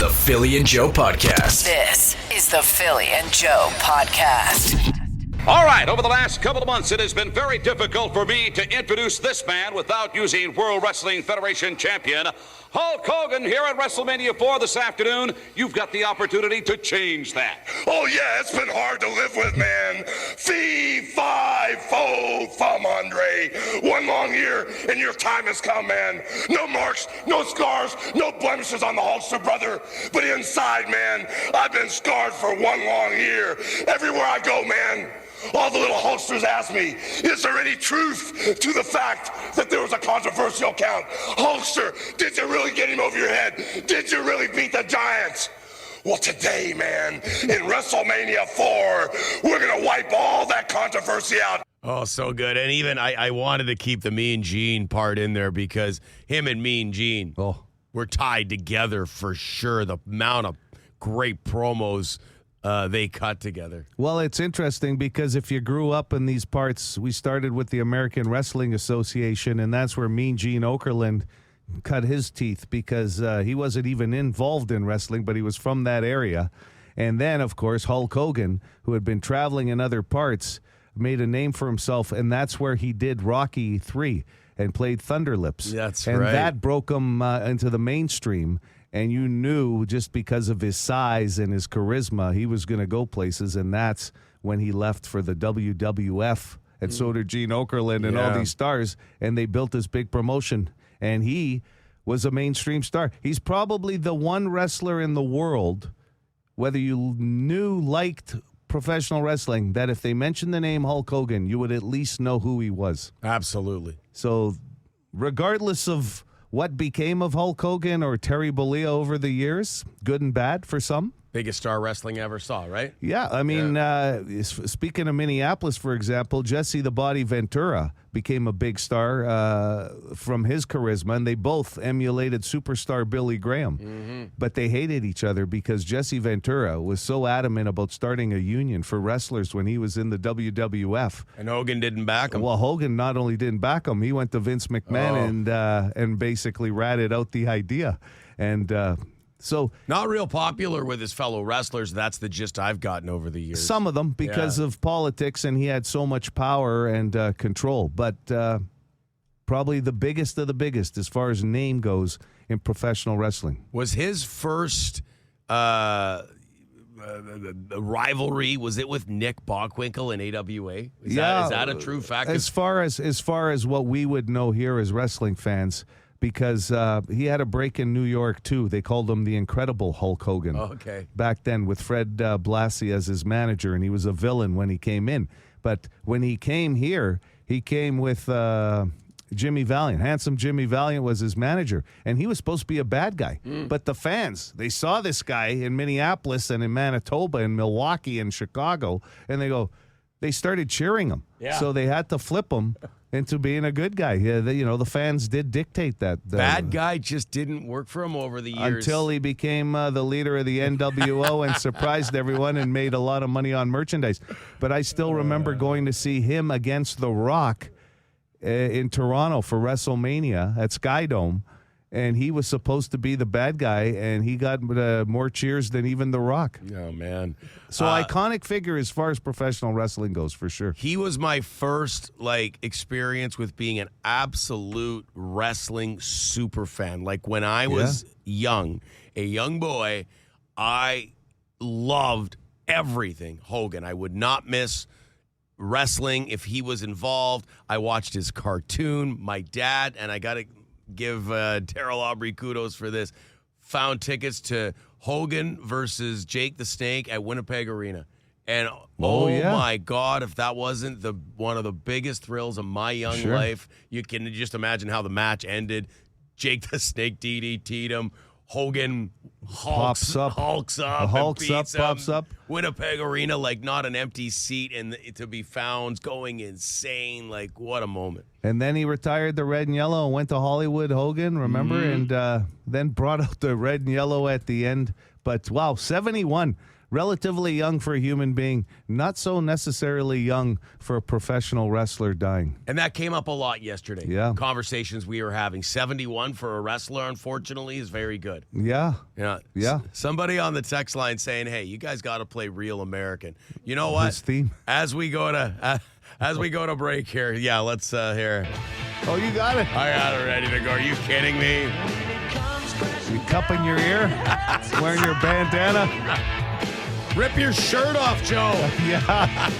the Philly and Joe Podcast. This is the Philly and Joe Podcast. All right, over the last couple of months, it has been very difficult for me to introduce this man without using World Wrestling Federation champion Hulk Hogan here at WrestleMania 4 this afternoon. You've got the opportunity to change that. Oh, yeah, it's been hard to live with, man. Fee, fi, fo, fum, Andre. One long year, and your time has come, man. No marks, no scars, no blemishes on the Hulkster, brother. But inside, man, I've been scarred for one long year. Everywhere I go, man, all the little Hulksters ask me, is there any truth to the fact that there was a controversial count? Hulkster, did you really get him over your head? Did you really beat the Giants? Well, today, man, in WrestleMania 4, we're going to wipe all that controversy out. Oh, so good. And even I wanted to keep the Mean Gene part in there because him and Mean Gene were tied together for sure. The amount of great promos they cut together. Well, it's interesting because if you grew up in these parts, we started with the American Wrestling Association, and that's where Mean Gene Okerlund cut his teeth because he wasn't even involved in wrestling, but he was from that area. And then, of course, Hulk Hogan, who had been traveling in other parts, made a name for himself, and that's where he did Rocky III and played Thunder Lips. That's and right. And that broke him into the mainstream. And you knew just because of his size and his charisma, he was going to go places. And that's when he left for the WWF. And so did Gene Okerlund and all these stars. And they built this big promotion. And he was a mainstream star. He's probably the one wrestler in the world, whether you liked professional wrestling, that if they mentioned the name Hulk Hogan, you would at least know who he was. Absolutely. So regardless of what became of Hulk Hogan or Terry Bollea over the years, good and bad for some. Biggest star wrestling ever saw, right? Yeah, I mean, speaking of Minneapolis, for example, Jesse the Body Ventura became a big star from his charisma, and they both emulated superstar Billy Graham. Mm-hmm. But they hated each other because Jesse Ventura was so adamant about starting a union for wrestlers when he was in the WWF. And Hogan didn't back him. Well, Hogan not only didn't back him, he went to Vince McMahon and basically ratted out the idea. And so not real popular with his fellow wrestlers. That's the gist I've gotten over the years. Some of them because of politics, and he had so much power and control. But probably the biggest of the biggest as far as name goes in professional wrestling. Was his first rivalry, was it with Nick Bockwinkel in AWA? Is that a true fact? As far as what we would know here as wrestling fans, because he had a break in New York, too. They called him the Incredible Hulk Hogan. Okay. Back then with Fred Blassie as his manager, and he was a villain when he came in. But when he came here, he came with Jimmy Valiant. Handsome Jimmy Valiant was his manager, and he was supposed to be a bad guy. But the fans, they saw this guy in Minneapolis and in Manitoba and Milwaukee and Chicago, and they started cheering him. Yeah. So they had to flip him into being a good guy. Yeah, the fans did dictate that. Bad guy just didn't work for him over the years. Until he became the leader of the NWO and surprised everyone and made a lot of money on merchandise. But I still remember going to see him against The Rock in Toronto for WrestleMania at Skydome. And he was supposed to be the bad guy, and he got more cheers than even The Rock. Oh, man. So iconic figure as far as professional wrestling goes, for sure. He was my first, experience with being an absolute wrestling super fan. Like, when I was a young boy, I loved everything Hogan. I would not miss wrestling if he was involved. I watched his cartoon. My dad, and I got to give Daryl Aubrey kudos for this, found tickets to Hogan versus Jake the Snake at Winnipeg Arena. And my God, if that wasn't one of the biggest thrills of my young life, you can just imagine how the match ended. Jake the Snake DDT'd him. Hogan hulks up, pops up. Winnipeg Arena, not an empty seat, and to be found, going insane. What a moment. And then he retired the red and yellow and went to Hollywood, Hogan, remember? And then brought out the red and yellow at the end. But, wow, 71. relatively young for a human being, not so necessarily young for a professional wrestler dying. And that came up a lot yesterday. Yeah. Conversations we were having. 71 for a wrestler, unfortunately, is very good. Yeah. Yeah. Yeah. Somebody on the text line saying, "Hey, you guys got to play real American." You know what? His theme. As we go to break here, yeah, let's hear. Oh, you got it. I got it ready to go. Are you kidding me? You cupping your ear? Wearing your bandana? Rip your shirt off, Joe. Yeah.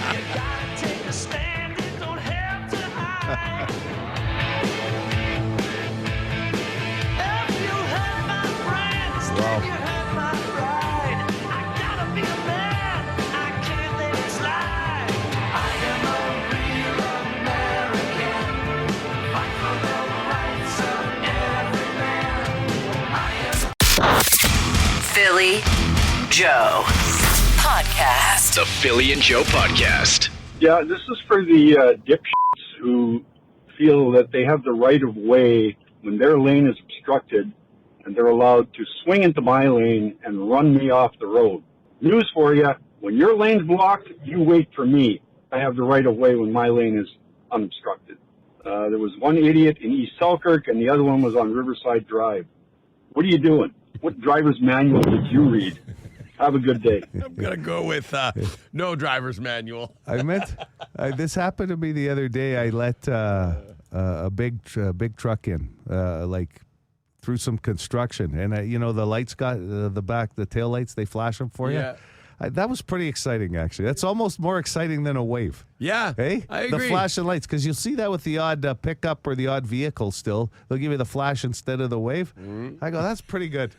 Philly Joe Podcast. The Philly and Joe Podcast. Yeah, this is for the dipshits who feel that they have the right of way when their lane is obstructed and they're allowed to swing into my lane and run me off the road. News for you, when your lane's blocked, you wait for me. I have the right of way when my lane is unobstructed. There was one idiot in East Selkirk and the other one was on Riverside Drive. What are you doing? What driver's manual did you read? Have a good day. I'm going to go with no driver's manual. I meant this happened to me the other day. I let a big truck in, like through some construction, and the lights got the tail lights. They flash them for you. Yeah. That was pretty exciting, actually. That's almost more exciting than a wave. Yeah, Hey, I agree. The flashing lights, because you'll see that with the odd pickup or the odd vehicle. Still, they'll give you the flash instead of the wave. I go, that's pretty good.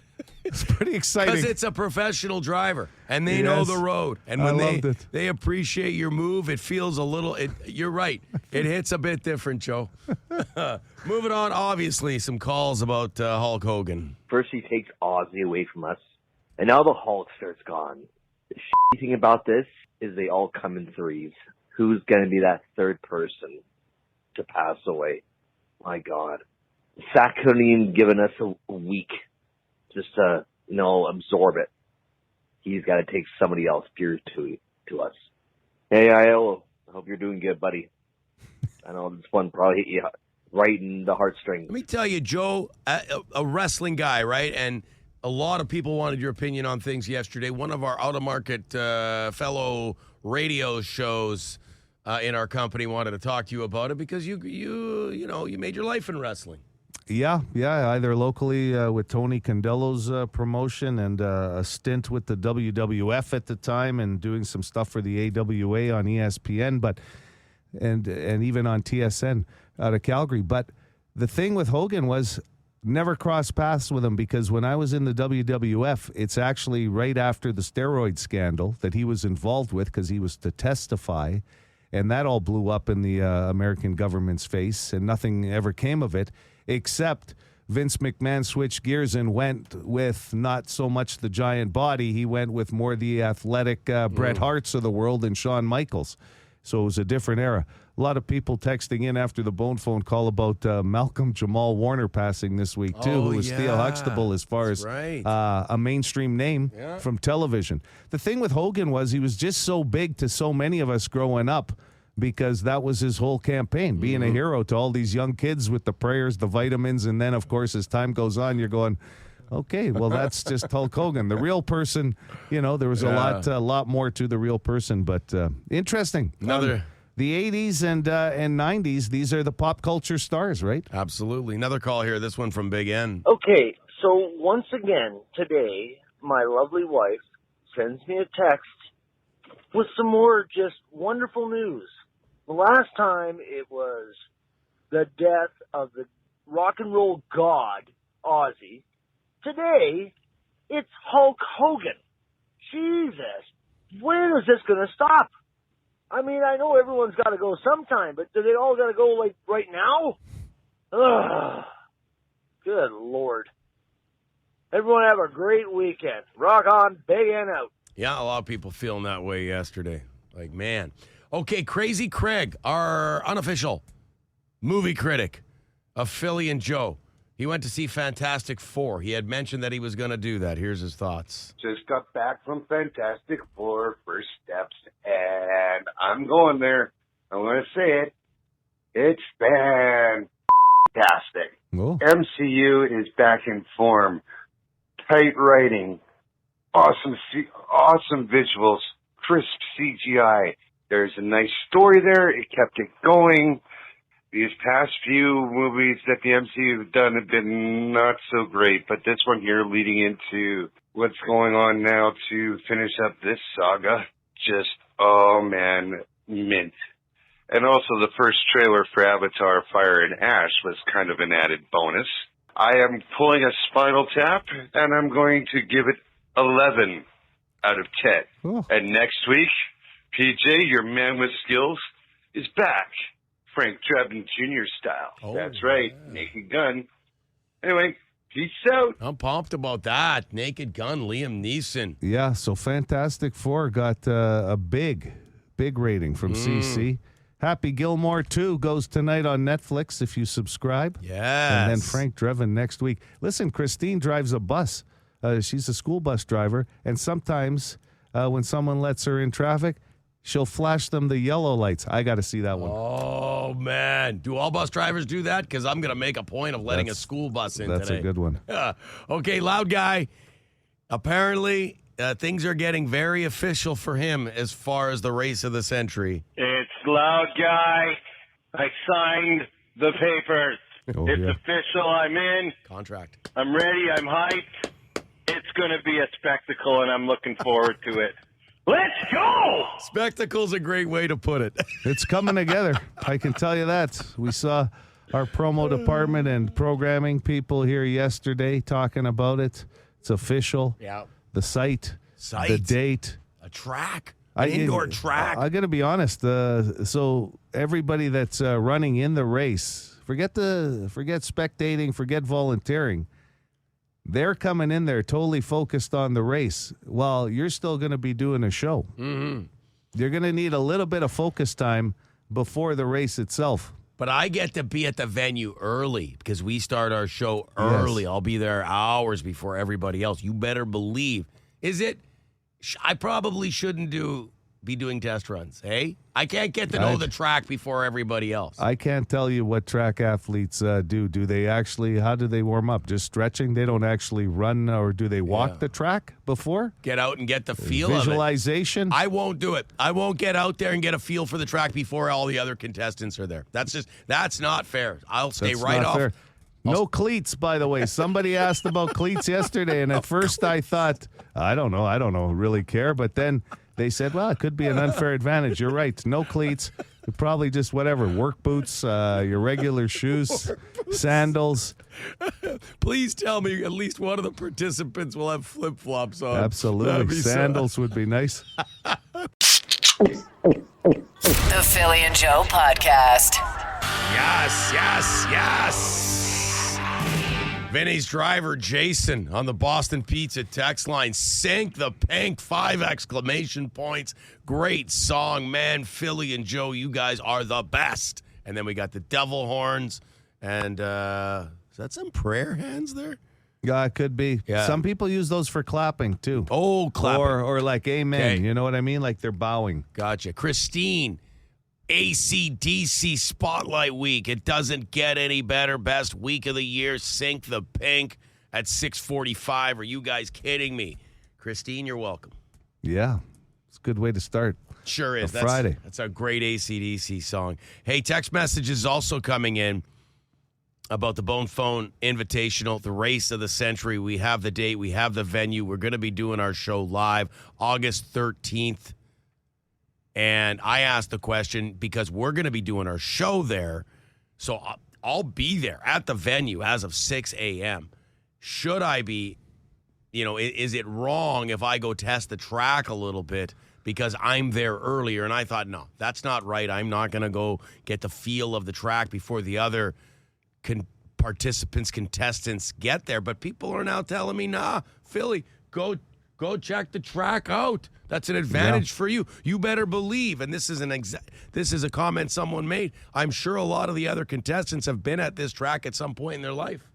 It's pretty exciting. Because it's a professional driver, and they know Yes. the road. And I when loved it. they appreciate your move, it feels a little, you're right. It hits a bit different, Joe. Moving on, obviously, some calls about Hulk Hogan. First he takes Ozzy away from us, and now the Hulkster's gone. The shitty thing about this is they all come in threes. Who's going to be that third person to pass away? My God. Sack couldn't even given us a week just to, absorb it. He's got to take somebody else peers to us. Hey, I hope you're doing good, buddy. I know this one probably hit you right in the heartstrings. Let me tell you, Joe, a wrestling guy, right? And a lot of people wanted your opinion on things yesterday. One of our out-of-market fellow radio shows in our company wanted to talk to you about it because you made your life in wrestling. Yeah, either locally with Tony Condello's promotion and a stint with the WWF at the time and doing some stuff for the AWA on ESPN, but and even on TSN out of Calgary. But the thing with Hogan was never crossed paths with him because when I was in the WWF, it's actually right after the steroid scandal that he was involved with because he was to testify, and that all blew up in the American government's face, and nothing ever came of it. Except Vince McMahon switched gears and went with not so much the giant body. He went with more the athletic Bret Harts of the world and Shawn Michaels. So it was a different era. A lot of people texting in after the Bone Phone call about Malcolm Jamal Warner passing this week, too, who was Theo Huxtable as far as a mainstream name from television. The thing with Hogan was he was just so big to so many of us growing up, because that was his whole campaign, being a hero to all these young kids with the prayers, the vitamins, and then, of course, as time goes on, you're going, okay, well, that's just Hulk Hogan. The real person, there was a lot more to the real person, but interesting. Another... The 80s and 90s, these are the pop culture stars, right? Absolutely. Another call here, this one from Big N. Okay, so once again, today, my lovely wife sends me a text with some more just wonderful news. The last time it was the death of the rock and roll god, Ozzy. Today, it's Hulk Hogan. Jesus, when is this going to stop? I mean, I know everyone's got to go sometime, but do they all got to go, like, right now? Ugh. Good Lord. Everyone have a great weekend. Rock on, Big N out. Yeah, a lot of people feeling that way yesterday. Like, man. Okay, Crazy Craig, our unofficial movie critic of Philly and Joe, He went to see Fantastic Four. He had mentioned that he was going to do that. Here's his thoughts. Just got back from Fantastic Four, First Steps, and I'm going there. I'm going to say it. It's fantastic. Oh. MCU is back in form. Tight writing, awesome visuals, crisp CGI. There's a nice story there. It kept it going. These past few movies that the MCU have done have been not so great, but this one here leading into what's going on now to finish up this saga, just, oh man, mint. And also the first trailer for Avatar Fire and Ash was kind of an added bonus. I am pulling a Spinal Tap, and I'm going to give it 11 out of 10. Oh. And next week, PJ, your man with skills, is back. Frank Drebin Jr. style. Oh, that's right. yeah. Naked Gun. Anyway, peace out. I'm pumped about that. Naked Gun, Liam Neeson. Yeah, so Fantastic Four got a big rating from CC. Happy Gilmore 2 goes tonight on Netflix if you subscribe. Yes. And then Frank Drebin next week. Listen, Christine drives a bus. She's a school bus driver. And sometimes when someone lets her in traffic, she'll flash them the yellow lights. I got to see that one. Oh, man. Do all bus drivers do that? Because I'm going to make a point of letting a school bus in That's today. a good one. Okay, Loud Guy. Apparently, things are getting very official for him as far as the race of the century. It's Loud Guy. I signed the papers. Oh, it's yeah. official. I'm in. Contract. I'm ready. I'm hyped. It's going to be a spectacle, and I'm looking forward to it. Let's go! Spectacle's a great way to put it. It's coming together. I can tell you that. We saw our promo department and programming people here yesterday talking about it. It's official. Yeah. The site, Site. the date. A track. An indoor track. I got to be honest. So everybody that's running in the race, forget spectating, forget volunteering. They're coming in there totally focused on the race while you're still going to be doing a show. Mm-hmm. You're going to need a little bit of focus time before the race itself. But I get to be at the venue early because we start our show early. Yes. I'll be there hours before everybody else. You better believe. Is it? I probably shouldn't be doing test runs, hey? I can't get to know the track before everybody else. I can't tell you what track athletes do. Do they actually, how do they warm up? Just stretching? They don't actually run, or do they walk the track before? Get out and get the feel of it. Visualization? I won't do it. I won't get out there and get a feel for the track before all the other contestants are there. That's not fair. I'll stay That's right not off. fair. No cleats, by the way. Somebody asked about cleats yesterday, and at first I thought, I don't know, really care. But then they said, well, it could be an unfair advantage. You're right. No cleats. Probably just whatever. Work boots, your regular shoes, sandals. Please tell me at least one of the participants will have flip-flops on. Absolutely. Sandals would be nice. The Philly and Joe Podcast. Yes. Vinny's driver, Jason, on the Boston Pizza text line, sank the pank, 5 exclamation points. Great song, man. Philly and Joe, you guys are the best. And then we got the devil horns. And is that some prayer hands there? Yeah, it could be. Yeah. Some people use those for clapping, too. Oh, clapping. Or like amen. Okay. You know what I mean? Like they're bowing. Gotcha. Christine, AC/DC Spotlight Week. It doesn't get any better. Best week of the year. Sink the pink at 6:45. Are you guys kidding me? Christine, you're welcome. Yeah. It's a good way to start. Sure is. A Friday. That's a great AC/DC song. Hey, text messages also coming in about the Bone Phone Invitational, the race of the century. We have the date. We have the venue. We're going to be doing our show live August 13th. And I asked the question because we're going to be doing our show there. So I'll be there at the venue as of 6 a.m. Should I be, is it wrong if I go test the track a little bit because I'm there earlier? And I thought, no, that's not right. I'm not going to go get the feel of the track before the other contestants get there. But people are now telling me, nah, Philly, go check the track out. That's an advantage for you. You better believe, and this is a comment someone made. I'm sure a lot of the other contestants have been at this track at some point in their life.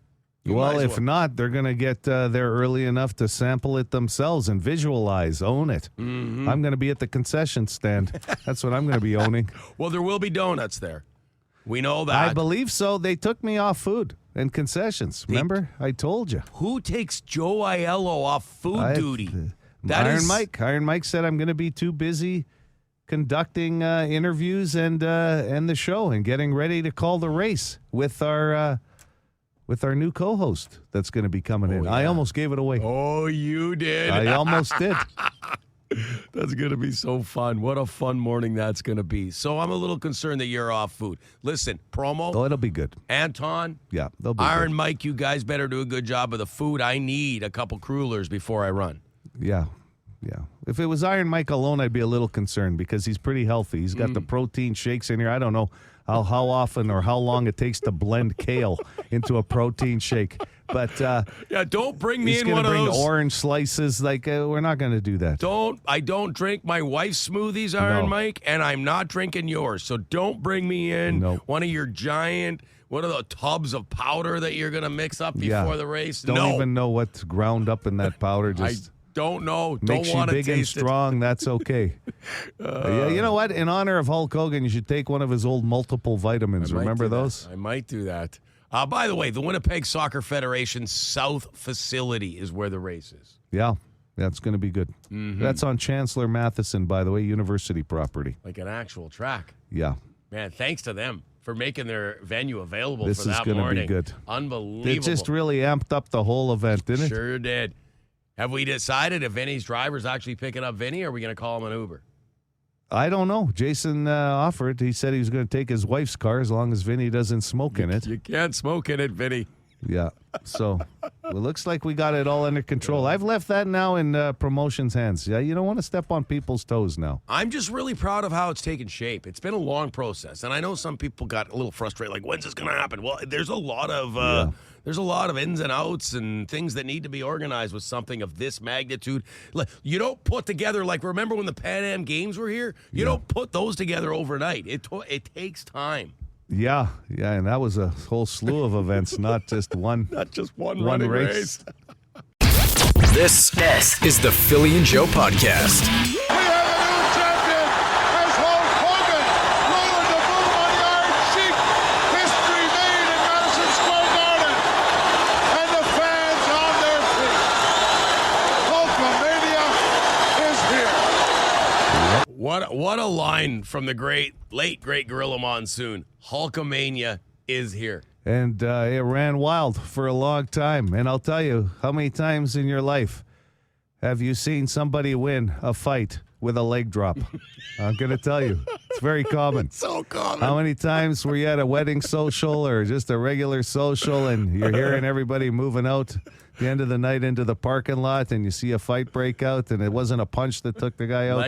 Well, if not, they're going to get there early enough to sample it themselves and visualize, own it. Mm-hmm. I'm going to be at the concession stand. That's what I'm going to be owning. Well, there will be donuts there. We know that. I believe so. They took me off food and concessions. Remember? I told you. Who takes Joe Aiello off food duty? Iron Mike said I'm going to be too busy conducting interviews and the show and getting ready to call the race with our new co-host that's going to be coming in. Yeah. I almost gave it away. Oh, you did. I almost did. That's going to be so fun. What a fun morning that's going to be. So I'm a little concerned that you're off food. Listen, promo. Oh, it'll be good. Anton. Yeah, they'll be Iron good. Mike, you guys better do a good job of the food. I need a couple crullers before I run. Yeah. If it was Iron Mike alone, I'd be a little concerned because he's pretty healthy. He's got the protein shakes in here. I don't know how often or how long it takes to blend kale into a protein shake. But don't bring me he's in gonna one of bring those. orange slices. We're not going to do that. I don't drink my wife's smoothies, Iron Mike, and I'm not drinking yours. So don't bring me in one of your giant, what are the tubs of powder that you're going to mix up before the race? Don't even know what's ground up in that powder. Just don't know. Makes Don't want you to big and taste strong. That's okay. Yeah, you know what? In honor of Hulk Hogan, you should take one of his old multiple vitamins. Remember those? I might do that. By the way, the Winnipeg Soccer Federation South facility is where the race is. Yeah, that's going to be good. Mm-hmm. That's on Chancellor Matheson, by the way, university property. Like an actual track. Yeah. Man, thanks to them for making their venue available This for that is morning. going to be good. Unbelievable. It just really amped up the whole event, didn't it? Sure did. Have we decided if Vinny's driver's actually picking up Vinny, or are we going to call him an Uber? I don't know. Jason offered. He said he was going to take his wife's car as long as Vinny doesn't smoke in it. You can't smoke in it, Vinny. Yeah. So it looks like we got it all under control. I've left that now in promotion's hands. Yeah, you don't want to step on people's toes now. I'm just really proud of how it's taken shape. It's been a long process, and I know some people got a little frustrated, like, when's this going to happen? Well, there's a lot of ins and outs and things that need to be organized with something of this magnitude. You don't put together, like, remember when the Pan Am Games were here? You don't put those together overnight. It takes time. Yeah, and that was a whole slew of events, not just one. Not just one running race. This is the Philly and Joe Podcast. We have a new champion as Hulk Hogan lowered the boom on the Iron Sheik. History made in Madison Square Garden. And the fans on their feet. Hulkamania is here. What a line from the late great Gorilla Monsoon. Hulkamania is here. And it ran wild for a long time. And I'll tell you, how many times in your life have you seen somebody win a fight with a leg drop? I'm going to tell you. It's very common. So common. How many times were you at a wedding social or just a regular social and you're hearing everybody moving out at the end of the night into the parking lot and you see a fight break out and it wasn't a punch that took the guy out?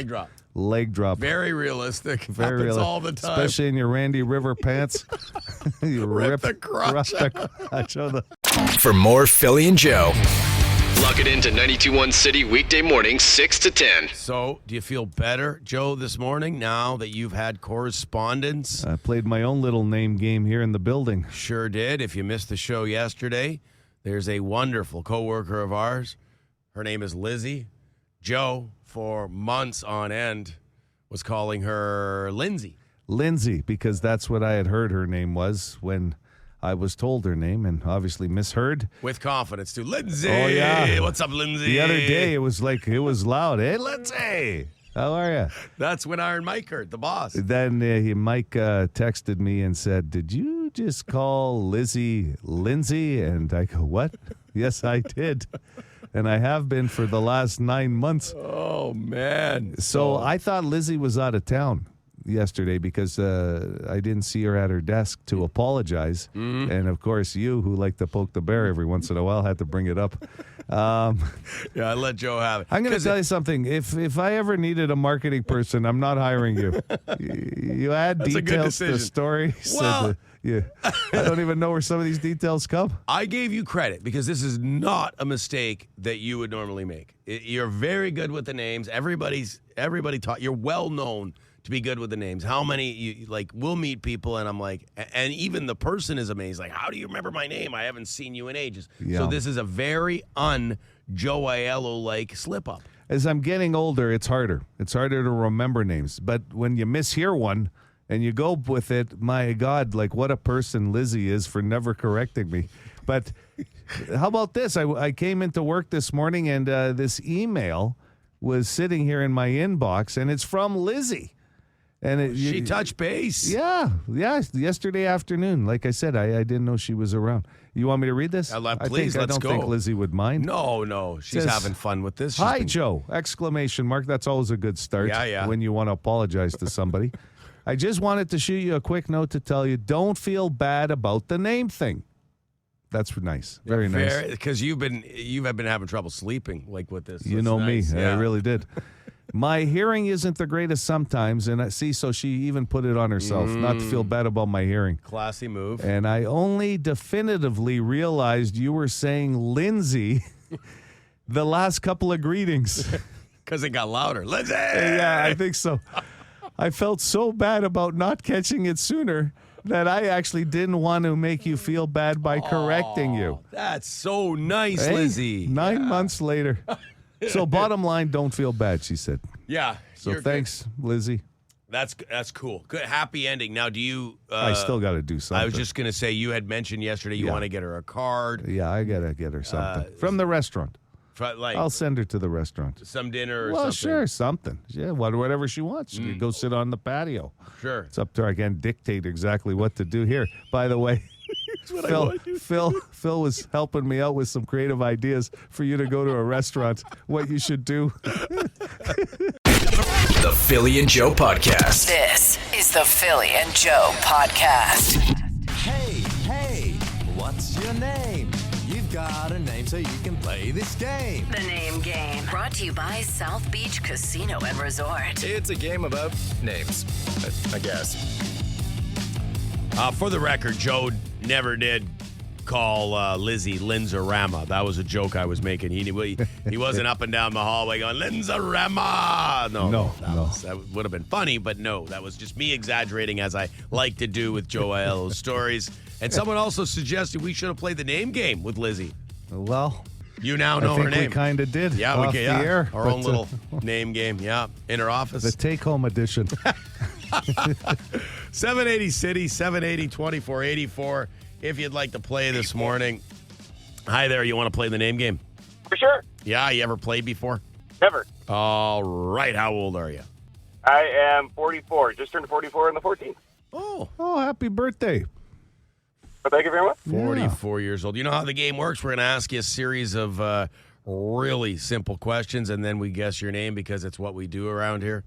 Leg drop. Very realistic. Very Happens all the time. Especially in your Randy River pants. You Rip the crotch For more Philly and Joe, lock it into 92.1 City weekday mornings 6 to 10. So, do you feel better, Joe, this morning now that you've had correspondence? I played my own little name game here in the building. Sure did. If you missed the show yesterday, there's a wonderful coworker of ours. Her name is Lizzie. Joe, for months on end, was calling her Lindsay. Lindsay, because that's what I had heard her name was when I was told her name and obviously misheard. With confidence, too. Lindsay! Oh, yeah. What's up, Lindsay? The other day, it was loud. Hey, Lindsay! How are you? That's when Iron Mike heard, the boss. Then Mike texted me and said, did you just call Lizzie Lindsay? And I go, what? Yes, I did. And I have been for the last 9 months. Oh, man. So I thought Lizzie was out of town yesterday because I didn't see her at her desk to apologize. Mm-hmm. And, of course, you, who like to poke the bear every once in a while, had to bring it up. Yeah, I let Joe have it. I'm going to tell you something. If I ever needed a marketing person, I'm not hiring you. You add That's details to the story. Well, Yeah, I don't even know where some of these details come. I gave you credit because this is not a mistake that you would normally make. You're very good with the names. Everybody taught. You're well known to be good with the names. How many we'll meet people and I'm like, and even the person is amazed. Like, how do you remember my name? I haven't seen you in ages. Yeah. So this is a very Joe Aiello slip up. As I'm getting older, it's harder. It's harder to remember names. But when you mishear one and you go with it, my God, what a person Lizzie is for never correcting me. But how about this? I came into work this morning and this email was sitting here in my inbox, and it's from Lizzie. And she touched base. Yeah, yesterday afternoon. Like I said, I didn't know she was around. You want me to read this? Please, let's go. I don't think Lizzie would mind. No. She's having fun with this. Hi, Joe! Exclamation mark. That's always a good start when you want to apologize to somebody. I just wanted to shoot you a quick note to tell you, don't feel bad about the name thing. That's nice. Very nice. Because you've been having trouble sleeping with this. You know me. Yeah. I really did. My hearing isn't the greatest sometimes, and so she even put it on herself, not to feel bad about my hearing. Classy move. And I only definitively realized you were saying Lindsay the last couple of greetings. Because it got louder. Lindsay! Yeah, I think so. I felt so bad about not catching it sooner that I actually didn't want to make you feel bad by correcting you. That's so nice, Lizzie. 9 months later. So bottom line, don't feel bad, she said. Yeah. So thanks, Lizzie. That's cool. Good, happy ending. Now, do you... I still got to do something. I was just going to say, you had mentioned yesterday you want to get her a card. Yeah, I got to get her something. From the restaurant. I'll send her to the restaurant. Some dinner or something. Well, sure, something. Yeah, whatever she wants. She can go sit on the patio. Sure. It's up to her. I can't dictate exactly what to do here. By the way... Phil was helping me out with some creative ideas for you to go to a restaurant, what you should do. The Philly and Joe Podcast. This is the Philly and Joe Podcast. Hey, what's your name? You've got a name so you can play this game. The Name Game. Brought to you by South Beach Casino and Resort. It's a game about names, I guess. For the record, Joe never did call Lizzie Linzarama. That was a joke I was making. He wasn't up and down the hallway going, Linzarama! No. That would have been funny, but no. That was just me exaggerating, as I like to do with Joe Aiello's stories. And someone also suggested we should have played the name game with Lizzie. Well... You now know her name. We kind of did. Yeah, off the air. Our own little name game. Yeah, in her office. The take-home edition. 780 City, 780-2484. If you'd like to play this morning. Hi there. You want to play the name game? For sure. Yeah, you ever played before? Never. All right. How old are you? I am 44. Just turned 44 on the 14th. Oh, happy birthday. Well, thank you very much. 44 years old. You know how the game works? We're going to ask you a series of really simple questions, and then we guess your name because it's what we do around here.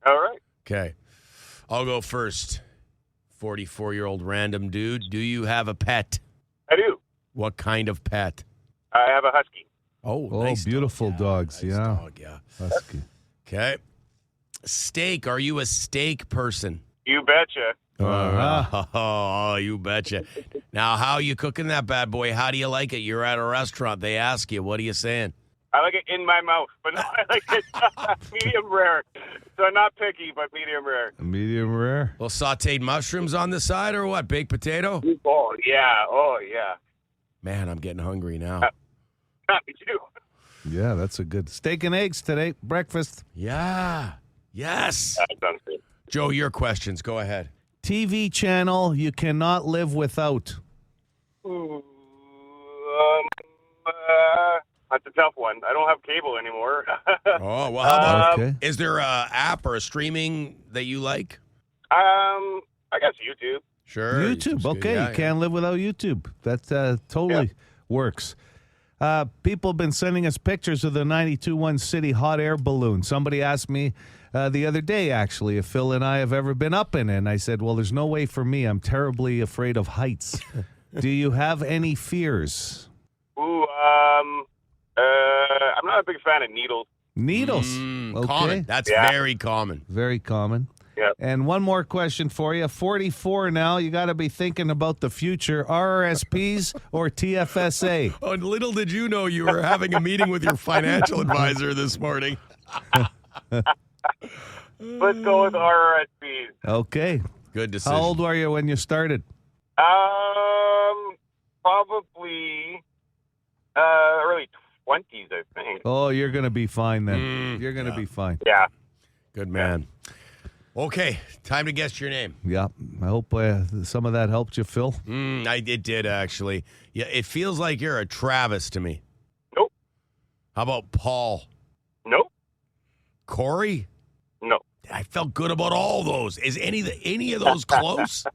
All right. Okay. I'll go first. 44-year-old random dude. Do you have a pet? I do. What kind of pet? I have a husky. Oh, nice beautiful dog. dogs. Nice dog, yeah. Husky. Okay. Steak. Are you a steak person? You betcha. Oh, you betcha. Now, how are you cooking that bad boy? How do you like it? You're at a restaurant. They ask you, what are you saying? I like it in my mouth, but no, I like it medium rare. So not picky, but medium rare. Medium rare? Well, sauteed mushrooms on the side or what? Baked potato? Oh, yeah. Man, I'm getting hungry now. Me too. Yeah, that's a good steak and eggs today. Breakfast. Yeah. Yes. That sounds good. Joe, your questions. Go ahead. TV channel you cannot live without. That's a tough one. I don't have cable anymore. Oh, well, how about, is there a app or a streaming that you like? I guess YouTube. Sure. YouTube. Okay, you can't live without YouTube. That totally works. People have been sending us pictures of the 92.1 City hot air balloon. Somebody asked me the other day, actually, if Phil and I have ever been up in it. And I said, well, there's no way for me. I'm terribly afraid of heights. Do you have any fears? Ooh, I'm not a big fan of needles. Needles. Okay. Common. That's very common. Very common. Yep. And one more question for you. 44 now. You got to be thinking about the future. RRSPs or TFSA? Oh, and little did you know you were having a meeting with your financial advisor this morning. Let's go with RRSPs. Okay. Good decision. How old were you when you started? Probably early 20s, I think. Oh, you're going to be fine then. You're going to be fine. Yeah. Good man. Okay, time to guess your name. Yeah. I hope some of that helped you, Phil. It did, actually. Yeah, it feels like you're a Travis to me. Nope. How about Paul? Nope. Corey? No. I felt good about all those. Is any of those close?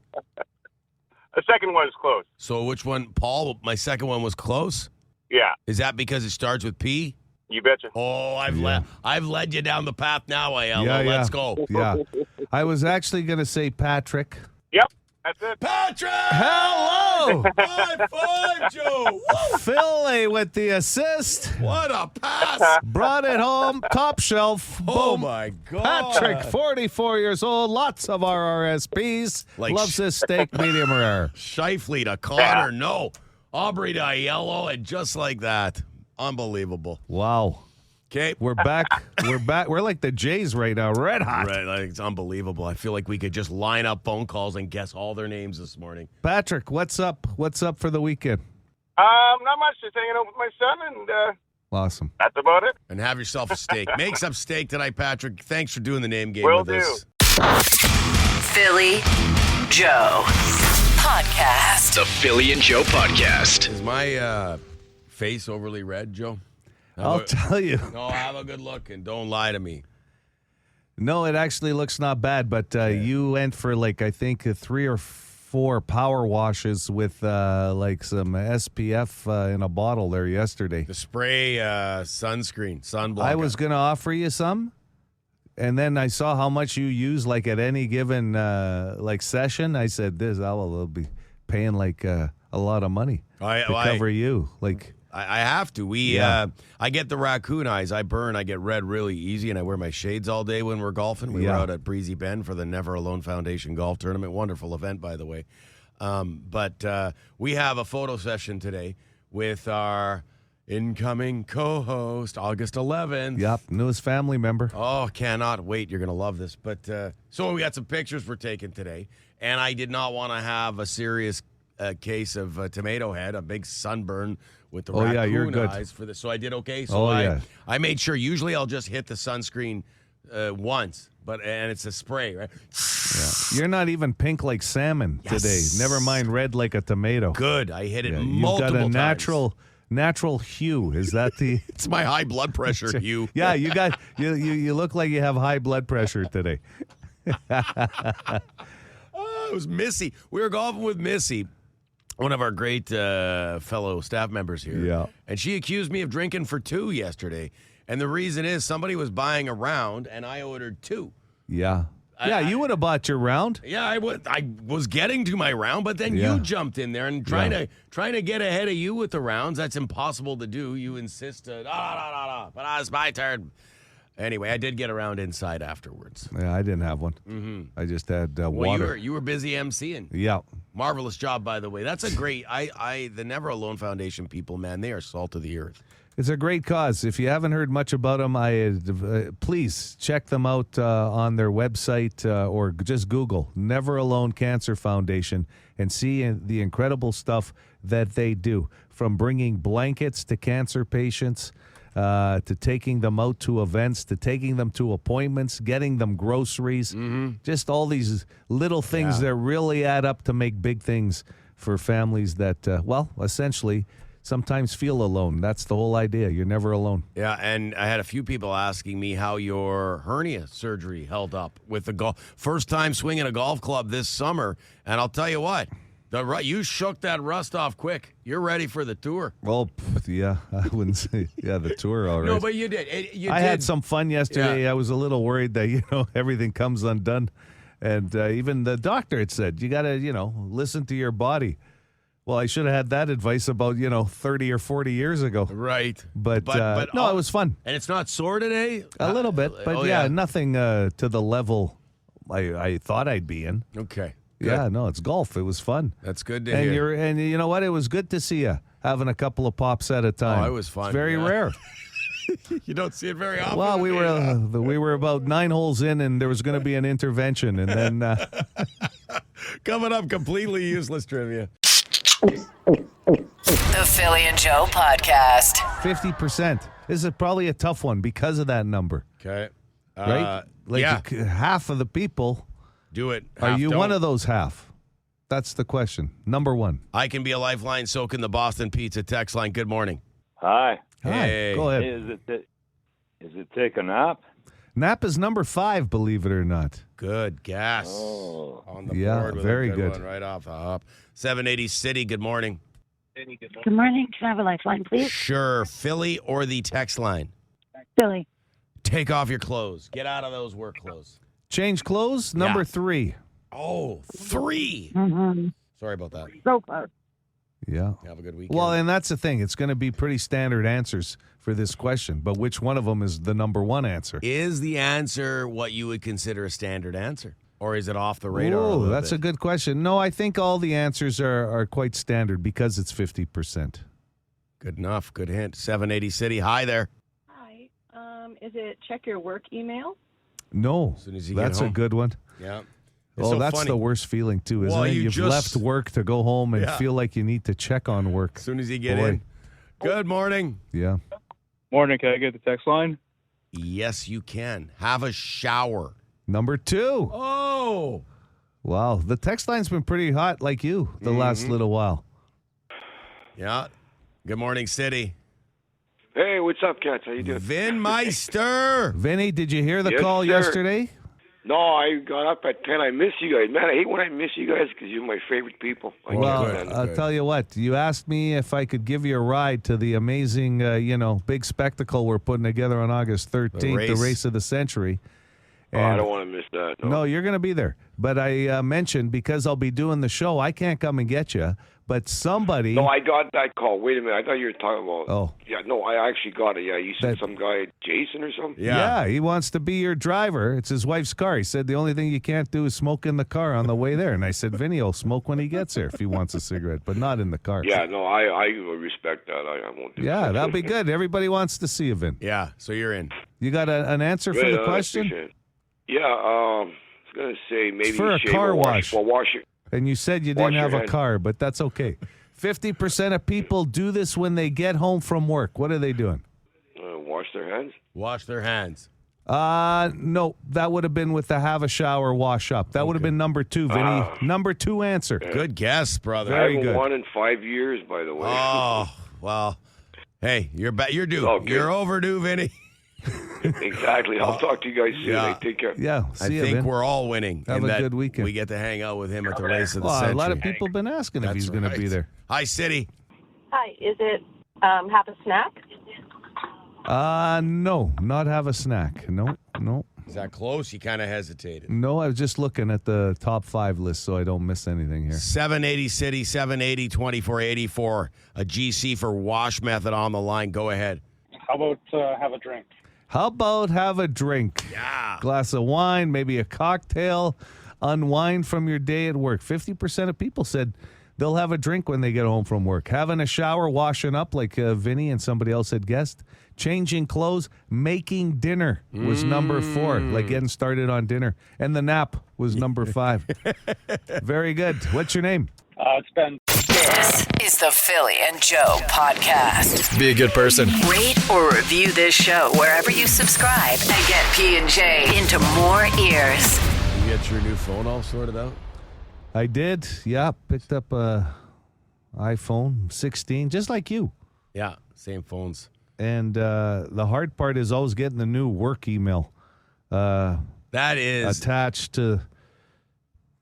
The second one is close. So which one? Paul, my second one was close? Yeah. Is that because it starts with P? You betcha. Oh, I've led you down the path now, Aiello. Yeah, Let's go. Yeah. I was actually going to say Patrick. Yep, that's it. Patrick! Hello! High five, Joe! Woo! Philly with the assist. What a pass! Brought it home. Top shelf. Oh, Boom. my God. Patrick, 44 years old. Lots of RRSPs. Like Loves his steak medium rare. Shifley to Connor, no. Aubrey to Aiello, and just like that. Unbelievable. Wow. Okay. We're back. We're like the Jays right now. Red hot. Right, like it's unbelievable. I feel like we could just line up phone calls and guess all their names this morning. Patrick, what's up? What's up for the weekend? Not much. Just hanging out with my son, and Awesome. that's about it. And have yourself a steak. Make some steak tonight, Patrick. Thanks for doing the name game Will with us. Philly Joe Podcast. The Philly and Joe Podcast. Is my face overly red, Joe? I'll tell you. No, have a good look and don't lie to me. No, it actually looks not bad, but you went for I think 3 or 4 power washes with some SPF in a bottle there yesterday. The spray sunscreen, sunblock. I was going to offer you some, and then I saw how much you use at any given session. I said, I'll be paying a lot of money to cover you. I have to. I get the raccoon eyes. I burn. I get red really easy, and I wear my shades all day when we're golfing. We were out at Breezy Bend for the Never Alone Foundation golf tournament. Wonderful event, by the way. But we have a photo session today with our incoming co-host, August 11th. Yep, newest family member. Oh, cannot wait. You're going to love this. But so we got some pictures we're taking today, and I did not want to have a serious case of tomato head, a big sunburn with the raccoon you're good. eyes for this. So I did okay. So I made sure. Usually I'll just hit the sunscreen once, and it's a spray, right? Yeah. You're not even pink like salmon today. Never mind red like a tomato. Good. I hit it multiple You've got a times. natural hue. Is that the? It's my high blood pressure hue. Yeah, you look like you have high blood pressure today. It was Missy. We were golfing with Missy, one of our great fellow staff members here. Yeah. And she accused me of drinking for 2 yesterday. And the reason is somebody was buying a round, and I ordered 2. Yeah. You would have bought your round. Yeah, I was getting to my round, but then you jumped in there and trying to get ahead of you with the rounds. That's impossible to do. You insisted, but it's my turn. Anyway, I did get around inside afterwards. Yeah, I didn't have one. Mm-hmm. I just had water. You were busy emceeing. Yeah. Marvelous job, by the way. That's a great. The Never Alone Foundation people, man, they are salt of the earth. It's a great cause. If you haven't heard much about them, please check them out on their website or just Google Never Alone Cancer Foundation and see the incredible stuff that they do, from bringing blankets to cancer patients, to taking them out to events, to taking them to appointments, getting them groceries, just all these little things that really add up to make big things for families that, essentially sometimes feel alone. That's the whole idea. You're never alone. Yeah, and I had a few people asking me how your hernia surgery held up with the golf. First time swinging a golf club this summer, and I'll tell you what, you shook that rust off quick. You're ready for the tour. Well, yeah, I wouldn't say, the tour, all right. No, but you did. I had some fun yesterday. I was a little worried that, everything comes undone. And even the doctor had said, you got to, listen to your body. Well, I should have had that advice about, 30 or 40 years ago. Right. But no, it was fun. And it's not sore today? A little bit. But nothing to the level I thought I'd be in. Okay. Yeah, no, it's golf. It was fun. That's good to and hear. And you know what? It was good to see you having a couple of pops at a time. Oh, it was fun. It's very rare. You don't see it very often. Well, we were about 9 holes in, and there was going to be an intervention, and then coming up, completely useless trivia. The Philly and Joe podcast. 50%. This is probably a tough one because of that number. Okay. Right? Half of the people. Do it. Are Half you don't. one of those half? That's the question. Number one. I can be a lifeline soaking the Boston Pizza text line. Good morning. Hi. Hey. Go ahead. Is it take a nap? Nap is number 5, believe it or not. Good guess. Oh. On the Yeah, board with very a good. one right off the hop. 780 City, good morning. Good morning. Can I have a lifeline, please? Sure. Philly or the text line? Philly. Take off your clothes. Get out of those work clothes. Change clothes, number 3. Oh, 3. Mm-hmm. Sorry about that. So close. Yeah. Have a good weekend. Well, and that's the thing. It's going to be pretty standard answers for this question, but which one of them is the number one answer? Is the answer what you would consider a standard answer? Or is it off the radar? Oh, that's a good question. No, I think all the answers are quite standard because it's 50%. Good enough. Good hint. 780 City. Hi there. Hi. Is it check your work email? No, As soon as you get that's a home. good one. Yeah. Oh, that's funny. the worst feeling, too, isn't Well, it? you You've just- left work to go home and Yeah. feel like you need to check on work. As soon as you get Boy. in. Good morning. Yeah. Morning. Can I get the text line? Yes, you can. Have a shower. Number 2. Oh. Wow. The text line's been pretty hot like you the last little while. Yeah. Good morning, City. Hey, what's up, cats? How you doing? Vin Meister. Vinny, did you hear the Yes, call sir. yesterday? No, I got up at 10. I miss you guys. Man, I hate when I miss you guys because you're my favorite people. I can't Well, stand it. I'll tell you what. You asked me if I could give you a ride to the amazing, big spectacle we're putting together on August 13th, the race. race of the century. Oh, I don't want to miss that. No, you're going to be there. But I mentioned because I'll be doing the show, I can't come and get you. But somebody. No, I got that call. Wait a minute. I thought you were talking about. Oh. Yeah, no, I actually got it. Yeah, you said some guy, Jason or something? Yeah, he wants to be your driver. It's his wife's car. He said the only thing you can't do is smoke in the car on the way there. And I said, Vinny will smoke when he gets there if he wants a cigarette, but not in the car. Yeah, no, I respect that. I won't do Yeah, that. that'll be good. Everybody wants to see you, Vin. Yeah, so you're in. You got an answer for Great, the I question? appreciate it. Yeah, I was going to say maybe For a shave car or wash. Well, wash it. And you said you Wash didn't have your a hands. car, but that's okay. 50% of people do this when they get home from work. What are they doing? Wash their hands. Wash their hands. No, that would have been with the have a shower, wash up. That would have been number 2, Vinny. Number 2 answer. Good guess, brother. I Very haven't good. won in 5 years, by the way. Oh, well. Hey, you're due. Oh, good. You're overdue, Vinny. Exactly. I'll talk to you guys soon. Yeah. Hey, take care. Yeah, I see you, think Vin. we're all winning. Have in a that good weekend. We get to hang out with him at the race of the Well, century. a lot of people have been asking if That's he's going to be right. there. Hi, City. Hi. Is it have a snack? No, not have a snack. No. Is that close? You kind of hesitated. No, I was just looking at the top 5 list so I don't miss anything here. 780 City, 780 2484. A GC for wash method on the line. Go ahead. How about have a drink? How about have a drink? Yeah. Glass of wine, maybe a cocktail, unwind from your day at work. 50% of people said they'll have a drink when they get home from work. Having a shower, washing up like Vinny and somebody else had guessed. Changing clothes, making dinner was number 4, like getting started on dinner. And the nap was number 5. Very good. What's your name? It's Ben. This is the Philly and Joe podcast. Be a good person. Rate or review this show wherever you subscribe and get P&J into more ears. You get your new phone all sorted out? I did. Yeah, picked up a iPhone 16, just like you. Yeah, same phones. And the hard part is always getting the new work email That is. attached to.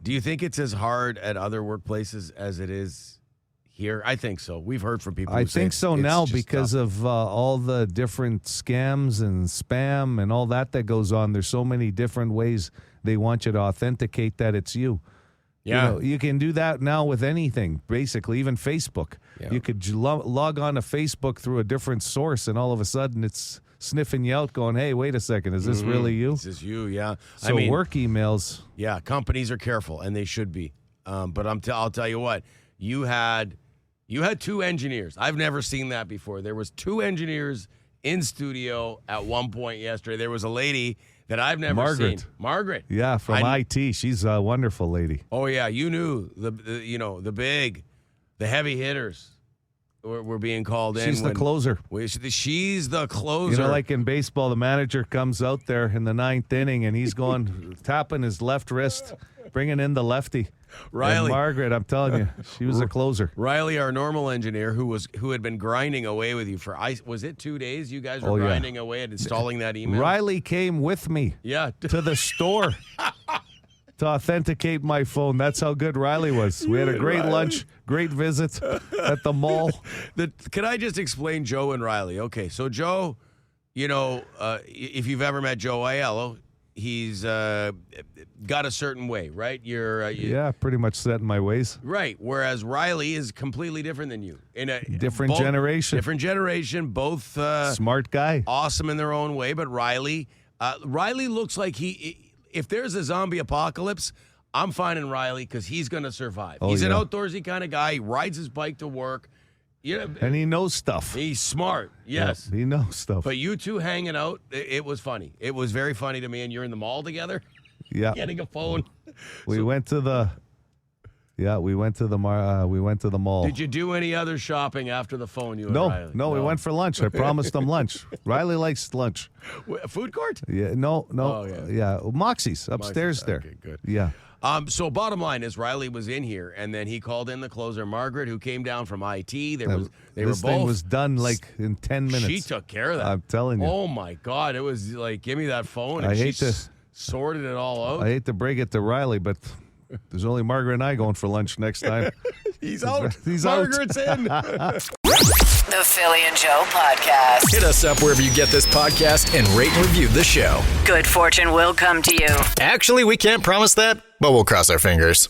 Do you think it's as hard at other workplaces as it is here? I think so. We've heard from people. I who say think so it's now just because tough. of all the different scams and spam and all that goes on. There's so many different ways they want you to authenticate that it's you. Yeah. You can do that now with anything, basically, even Facebook. Yeah. You could log on to Facebook through a different source, and all of a sudden it's sniffing you out going, hey, wait a second, is this really you? This is you, yeah. So work emails. Yeah, companies are careful, and they should be. But I'll tell you what, you had 2 engineers. I've never seen that before. There was 2 engineers in studio at one point yesterday. There was a lady that I've never seen. Margaret. Yeah, from IT. She's a wonderful lady. Oh, yeah, you knew the heavy hitters were being called in. She's the closer. She's the closer. You know, like in baseball, the manager comes out there in the 9th inning, and he's going, tapping his left wrist, bringing in the lefty. Riley. And Margaret, I'm telling you, she was a closer. Riley, our normal engineer, who had been grinding away with you for, was it 2 days? You guys were grinding away at installing that email? Riley came with me to the store to authenticate my phone. That's how good Riley was. We had a great lunch, great visit at the mall. Can I just explain Joe and Riley? Okay, so Joe, if you've ever met Joe Aiello, he's got a certain way, right? Yeah, pretty much set in my ways. Right, whereas Riley is completely different than you. In a different generation. Different generation, both smart guy. Awesome in their own way, but Riley looks like if there's a zombie apocalypse, I'm finding Riley because he's going to survive. He's an outdoorsy kind of guy. He rides his bike to work. And he knows stuff. He's smart, yes. He knows stuff. But you two hanging out, it was funny. It was very funny to me, and you're in the mall together? Yeah. Getting a phone. We went to the mall. Did you do any other shopping after the phone, you and Riley? No, we went for lunch. I promised them lunch. Riley likes lunch. Food court? Yeah, no. Oh, yeah. Moxie's upstairs there. Okay, good. Yeah. So bottom line is Riley was in here, and then he called in the closer, Margaret, who came down from IT. This thing was done like in 10 minutes. She took care of that. I'm telling you. Oh, my God. It was like, give me that phone. And sorted it all out. I hate to break it to Riley, but there's only Margaret and I going for lunch next time. He's out. Margaret's in. The Philly and Joe Podcast. Hit us up wherever you get this podcast and rate and review the show. Good fortune will come to you. Actually, we can't promise that, but we'll cross our fingers.